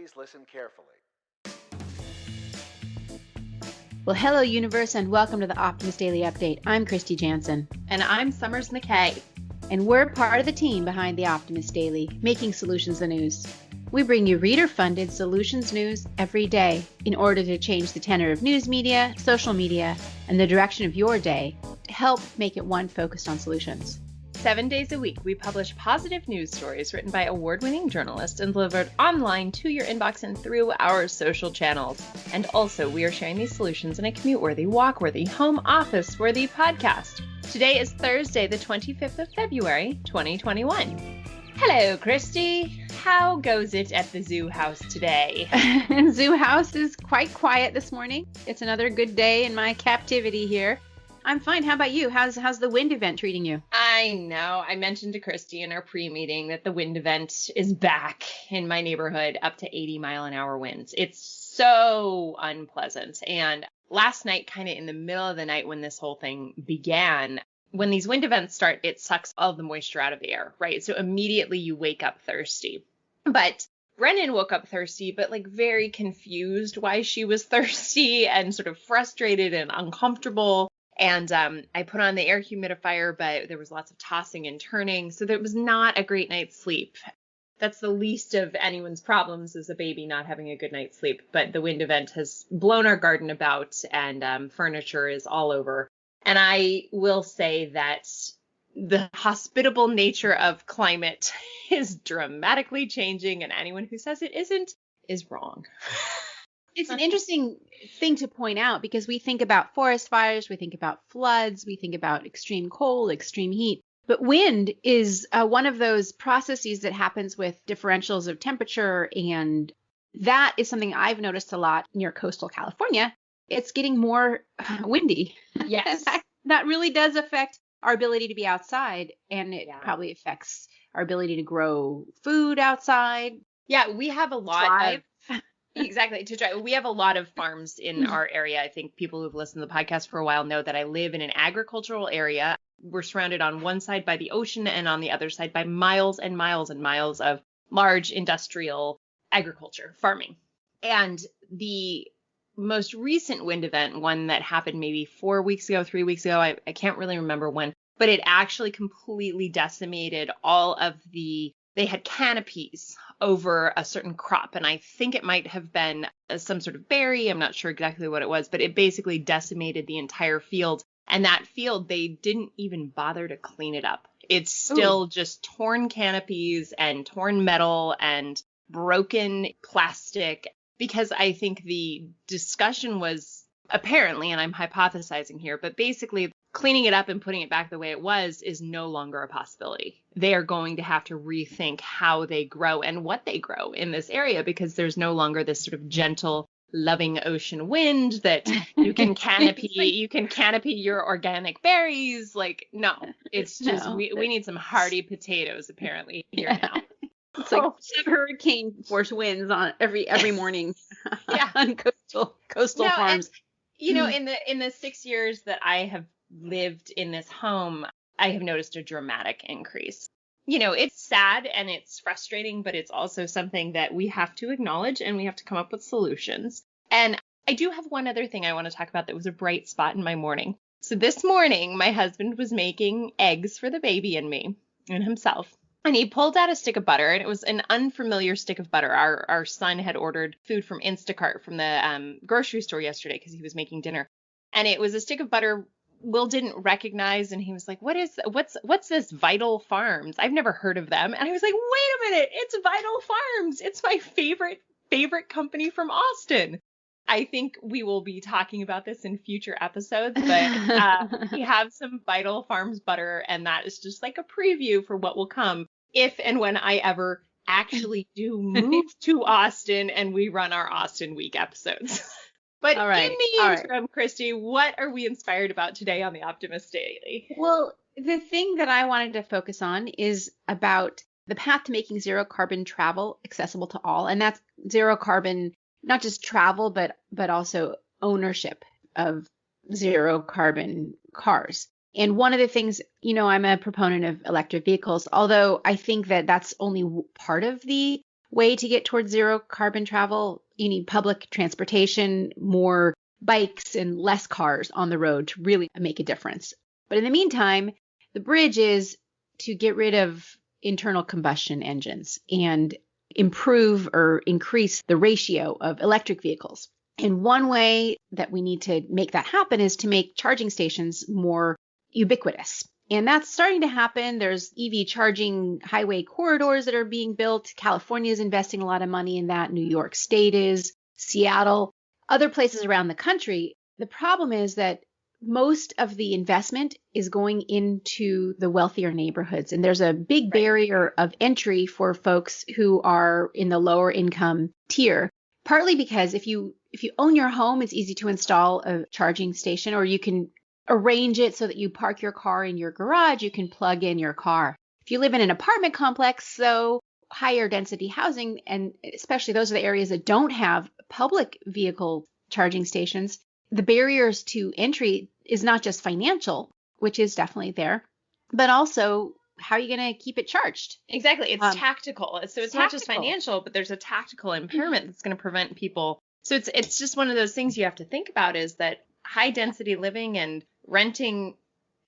Please listen carefully. Well, hello, universe, and welcome to the Optimist Daily Update. I'm Kristy Jansen. And I'm Summers McKay. And we're part of the team behind the Optimist Daily, making solutions the news. We bring you reader-funded solutions news every day in order to change the tenor of news media, social media, and the direction of your day to help make it one focused on solutions. 7 days a week, we publish positive news stories written by award-winning journalists and delivered online to your inbox and through our social channels. And also, we are sharing these solutions in a commute-worthy, walk-worthy, home office-worthy podcast. Today is Thursday, the 25th of February, 2021. Hello, Kristy. How goes it at the zoo house today? Zoo house is quite quiet this morning. It's another good day in my captivity here. I'm fine. How about you? How's the wind event treating you? I know. I mentioned to Kristy in our pre-meeting that the wind event is back in my neighborhood, up to 80-mile-an-hour winds. It's so unpleasant. And last night, kind of in the middle of the night when this whole thing began, when these wind events start, it sucks all the moisture out of the air, right? So immediately you wake up thirsty. But Brennan woke up thirsty, but like very confused why she was thirsty and sort of frustrated and uncomfortable. And I put on the air humidifier, but there was lots of tossing and turning. So it was not a great night's sleep. That's the least of anyone's problems, is a baby not having a good night's sleep. But the wind event has blown our garden about, and furniture is all over. And I will say that the hospitable nature of climate is dramatically changing, and anyone who says it isn't is wrong. It's an interesting thing to point out because we think about forest fires, we think about floods, we think about extreme cold, extreme heat. But wind is one of those processes that happens with differentials of temperature. And that is something I've noticed a lot near coastal California. It's getting more windy. Yes. That really does affect our ability to be outside. And it probably affects our ability to grow food outside. Yeah, we have a lot of... Exactly. To drive. We have a lot of farms in our area. I think people who've listened to the podcast for a while know that I live in an agricultural area. We're surrounded on one side by the ocean and on the other side by miles and miles and miles of large industrial agriculture, farming. And the most recent wind event, one that happened maybe 4 weeks ago, 3 weeks ago, I can't really remember when, but it actually completely decimated all of they had canopies over a certain crop, and I think it might have been some sort of berry. I'm not sure exactly what it was, but it basically decimated the entire field. And that field, they didn't even bother to clean it up. It's still just torn canopies and torn metal and broken plastic, because I think the discussion was apparently, and I'm hypothesizing here, but basically cleaning it up and putting it back the way it was is no longer a possibility. They are going to have to rethink how they grow and what they grow in this area, because there's no longer this sort of gentle, loving ocean wind that you can canopy. You can canopy your organic berries. Like, no, it's just we need some hardy potatoes apparently here now. It's like hurricane force winds on every morning. On coastal farms. And, in the 6 years that I have lived in this home, I have noticed a dramatic increase. It's sad and it's frustrating, but it's also something that we have to acknowledge and we have to come up with solutions. And I do have one other thing I want to talk about that was a bright spot in my morning. So this morning, my husband was making eggs for the baby and me and himself. And he pulled out a stick of butter, and it was an unfamiliar stick of butter. Our son had ordered food from Instacart from the grocery store yesterday because he was making dinner. And it was a stick of butter Will didn't recognize, and he was like, what's this Vital Farms? I've never heard of them. And I was like, wait a minute, it's Vital Farms. It's my favorite company from Austin. I think we will be talking about this in future episodes, but we have some Vital Farms butter, and that is just like a preview for what will come if and when I ever actually do move to Austin and we run our Austin Week episodes. But in the interim, Kristy, what are we inspired about today on the Optimist Daily? Well, the thing that I wanted to focus on is about the path to making zero carbon travel accessible to all. And that's zero carbon, not just travel, but also ownership of zero carbon cars. And one of the things, I'm a proponent of electric vehicles, although I think that that's only part of the way to get towards zero carbon travel. You need public transportation, more bikes and less cars on the road to really make a difference. But in the meantime, the bridge is to get rid of internal combustion engines and improve or increase the ratio of electric vehicles. And one way that we need to make that happen is to make charging stations more ubiquitous. And that's starting to happen. There's EV charging highway corridors that are being built. California is investing a lot of money in that. New York State is, Seattle, other places around the country. The problem is that most of the investment is going into the wealthier neighborhoods. And there's a big barrier of entry for folks who are in the lower income tier, partly because if you own your home, it's easy to install a charging station, or you can arrange it so that you park your car in your garage, you can plug in your car. If you live in an apartment complex, so higher density housing, and especially those are the areas that don't have public vehicle charging stations, the barriers to entry is not just financial, which is definitely there, but also how are you going to keep it charged? Exactly. It's tactical. So it's not just financial, but there's a tactical impairment that's going to prevent people. So it's just one of those things you have to think about, is that high density living and renting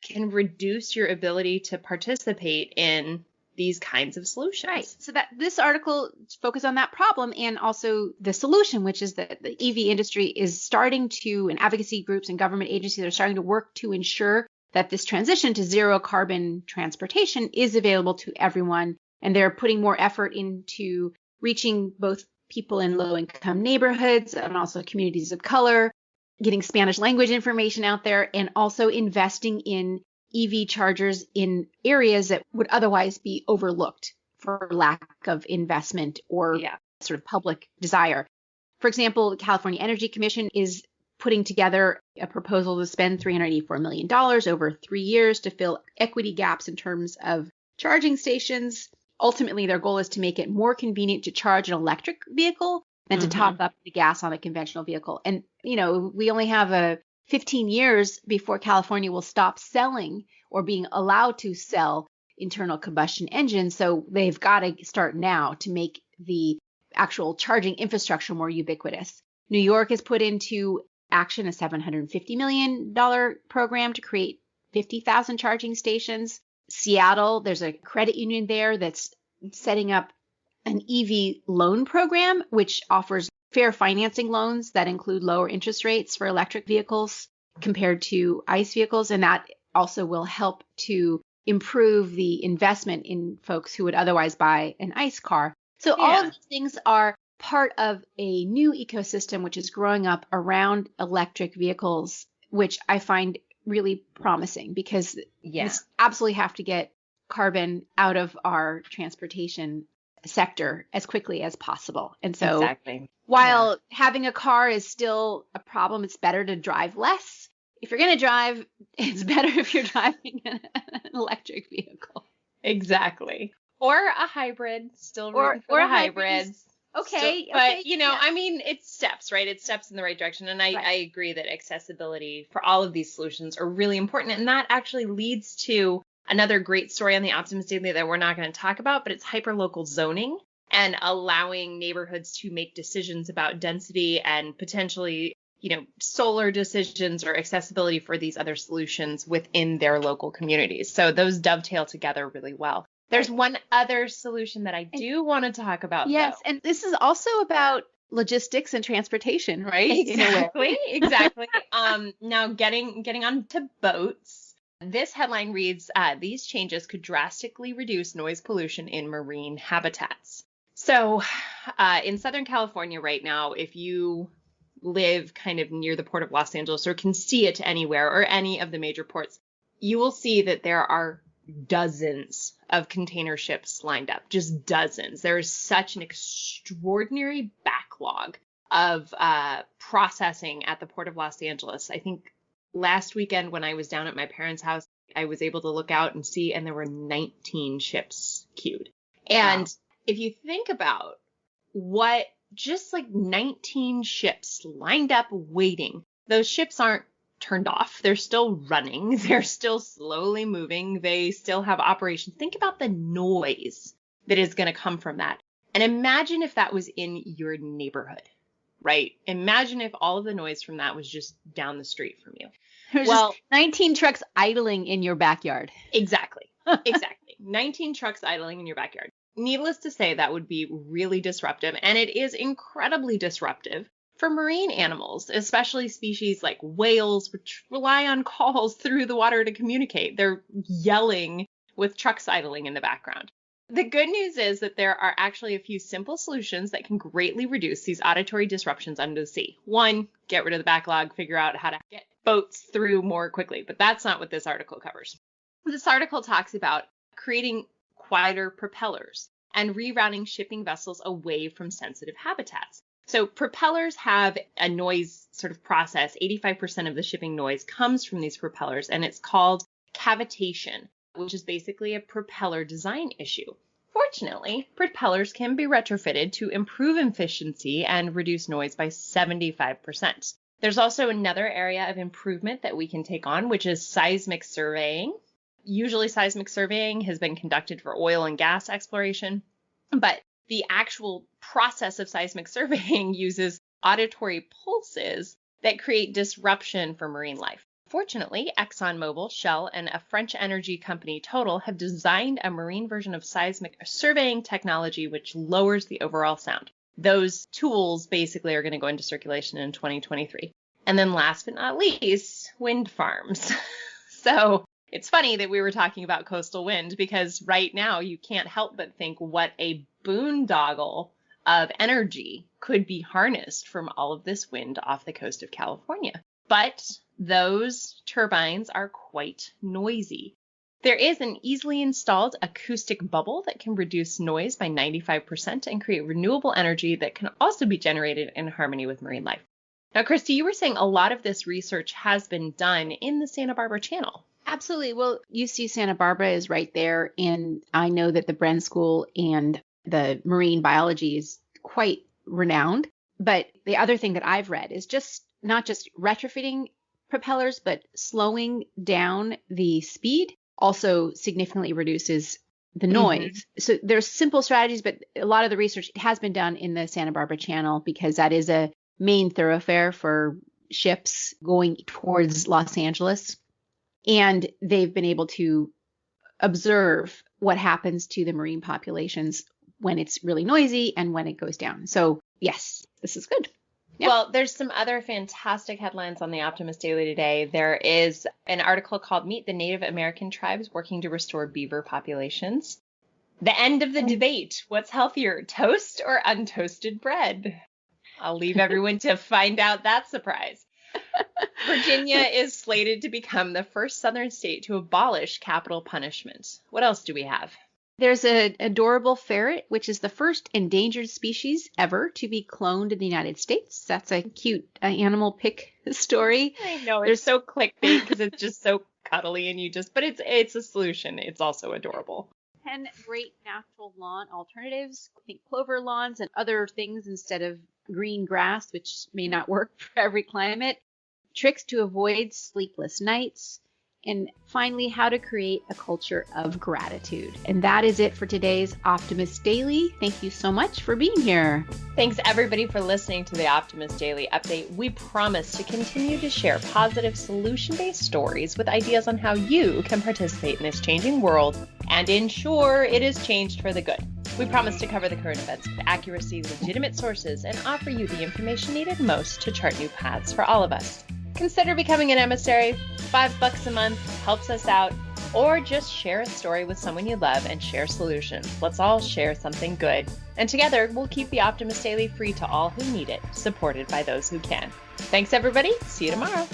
can reduce your ability to participate in these kinds of solutions. Right. So that this article focuses on that problem and also the solution, which is that the EV industry is starting to, and advocacy groups and government agencies are starting to work to ensure that this transition to zero carbon transportation is available to everyone. And they're putting more effort into reaching both people in low income neighborhoods and also communities of color, getting Spanish language information out there, and also investing in EV chargers in areas that would otherwise be overlooked for lack of investment or sort of public desire. For example, the California Energy Commission is putting together a proposal to spend $384 million over 3 years to fill equity gaps in terms of charging stations. Ultimately, their goal is to make it more convenient to charge an electric vehicle than to top up the gas on a conventional vehicle. And, you know, we only have 15 years before California will stop selling or being allowed to sell internal combustion engines. So they've got to start now to make the actual charging infrastructure more ubiquitous. New York has put into action a $750 million program to create 50,000 charging stations. Seattle, there's a credit union there that's setting up an EV loan program, which offers fair financing loans that include lower interest rates for electric vehicles compared to ICE vehicles. And that also will help to improve the investment in folks who would otherwise buy an ICE car. So all of these things are part of a new ecosystem which is growing up around electric vehicles, which I find really promising because we absolutely have to get carbon out of our transportation sector as quickly as possible. And so while having a car is still a problem, it's better to drive less. If you're going to drive, it's better if you're driving an electric vehicle. Exactly. Or a hybrid, still rooting for the hybrids. Okay. But, you know, I mean, it's steps, right? It's steps in the right direction. And I agree that accessibility for all of these solutions are really important. And that actually leads to another great story on the Optimist Daily that we're not going to talk about, but it's hyperlocal zoning and allowing neighborhoods to make decisions about density and potentially, you know, solar decisions or accessibility for these other solutions within their local communities. So those dovetail together really well. There's one other solution that I do want to talk about. Yes, though. and this is also about logistics and transportation, right? Exactly. Now getting onto boats. This headline reads, these changes could drastically reduce noise pollution in marine habitats. So in Southern California right now, if you live kind of near the port of Los Angeles or can see it anywhere or any of the major ports, you will see that there are dozens of container ships lined up, just dozens. There is such an extraordinary backlog of processing at the port of Los Angeles. I think last weekend when I was down at my parents' house, I was able to look out and see, and there were 19 ships queued. And if you think about what just like 19 ships lined up waiting, those ships aren't turned off. They're still running. They're still slowly moving. They still have operations. Think about the noise that is going to come from that. And imagine if that was in your neighborhood, right? Imagine if all of the noise from that was just down the street from you. There's just 19 trucks idling in your backyard. Exactly. Exactly. 19 trucks idling in your backyard. Needless to say, that would be really disruptive, and it is incredibly disruptive for marine animals, especially species like whales, which rely on calls through the water to communicate. They're yelling with trucks idling in the background. The good news is that there are actually a few simple solutions that can greatly reduce these auditory disruptions under the sea. One, get rid of the backlog, figure out how to get boats through more quickly, but that's not what this article covers. This article talks about creating quieter propellers and rerouting shipping vessels away from sensitive habitats. So propellers have a noise sort of process. 85% of the shipping noise comes from these propellers, and it's called cavitation, which is basically a propeller design issue. Fortunately, propellers can be retrofitted to improve efficiency and reduce noise by 75%. There's also another area of improvement that we can take on, which is seismic surveying. Usually seismic surveying has been conducted for oil and gas exploration, but the actual process of seismic surveying uses auditory pulses that create disruption for marine life. Fortunately, ExxonMobil, Shell, and a French energy company, Total, have designed a marine version of seismic surveying technology which lowers the overall sound. Those tools basically are going to go into circulation in 2023. And then last but not least, wind farms. So it's funny that we were talking about coastal wind, because right now you can't help but think what a boondoggle of energy could be harnessed from all of this wind off the coast of California. But those turbines are quite noisy. There is an easily installed acoustic bubble that can reduce noise by 95% and create renewable energy that can also be generated in harmony with marine life. Now, Kristy, you were saying a lot of this research has been done in the Santa Barbara Channel. Absolutely. Well, UC Santa Barbara is right there, and I know that the Bren School and the marine biology is quite renowned. But the other thing that I've read is just not just retrofitting propellers, but slowing down the speed also significantly reduces the noise. So there's simple strategies, but a lot of the research has been done in the Santa Barbara Channel because that is a main thoroughfare for ships going towards Los Angeles. And they've been able to observe what happens to the marine populations when it's really noisy and when it goes down. So yes, this is good. Yep. Well, there's some other fantastic headlines on the Optimist Daily today. There is an article called Meet the Native American Tribes Working to Restore Beaver Populations. The end of the debate. What's healthier, toast or untoasted bread? I'll leave everyone to find out that surprise. Virginia is slated to become the first southern state to abolish capital punishment. What else do we have? There's an adorable ferret, which is the first endangered species ever to be cloned in the United States. That's a cute animal pick story. I know, it's so clickbait because it's just so cuddly and but it's a solution. It's also adorable. 10 great natural lawn alternatives. Think clover lawns and other things instead of green grass, which may not work for every climate. Tricks to avoid sleepless nights. And finally, how to create a culture of gratitude. And that is it for today's Optimist Daily. Thank you so much for being here. Thanks everybody for listening to the Optimist Daily Update. We promise to continue to share positive solution-based stories with ideas on how you can participate in this changing world and ensure it is changed for the good. We promise to cover the current events with accuracy, legitimate sources, and offer you the information needed most to chart new paths for all of us. Consider becoming an emissary. $5 a month helps us out. Or just share a story with someone you love and share solutions. Let's all share something good. And together, we'll keep the Optimist Daily free to all who need it, supported by those who can. Thanks, everybody. See you tomorrow.